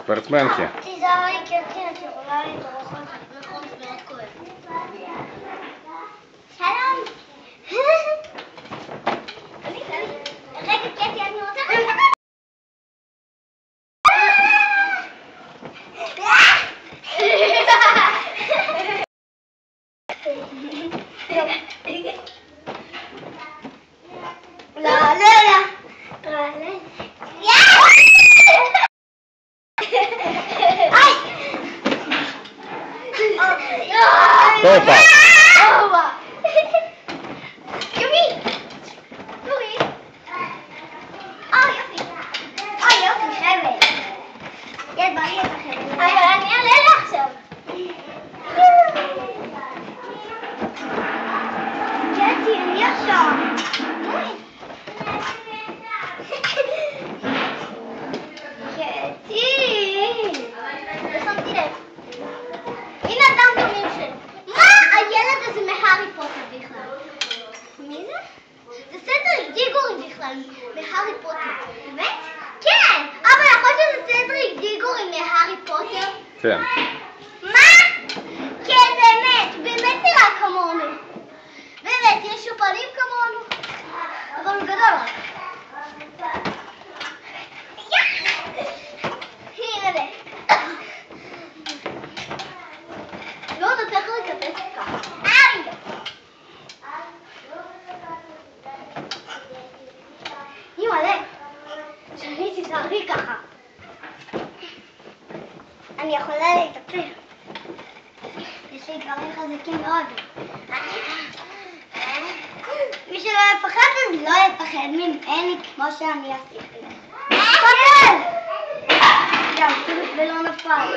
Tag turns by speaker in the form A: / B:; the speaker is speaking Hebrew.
A: ספורטמנקי.
B: תיזהרי, כי את יכולה לדרוך על זה, נכון, זה מאוד כואב. שלום. רגע, קטי, אני רוצה לדבר.
A: Topa!
B: מהארי פוטר. באמת? כן! אבל יכול שזה סדריק דיגורי מהארי פוטר?
A: כן.
B: מה? כן, באמת נראה כמונו. באמת, יש לו פנים כמונו. אבל הוא גדול רק. הנה זה. לא, אתה צריך לקפץ ככה. שאני תזהרי ככה. אני יכולה להתאפר. יש לי דברים חזקים מאוד. מי שלא יפחד אז לא יפחד ממני כמו שאני עשיתי. פחד! גם, ולא נפל.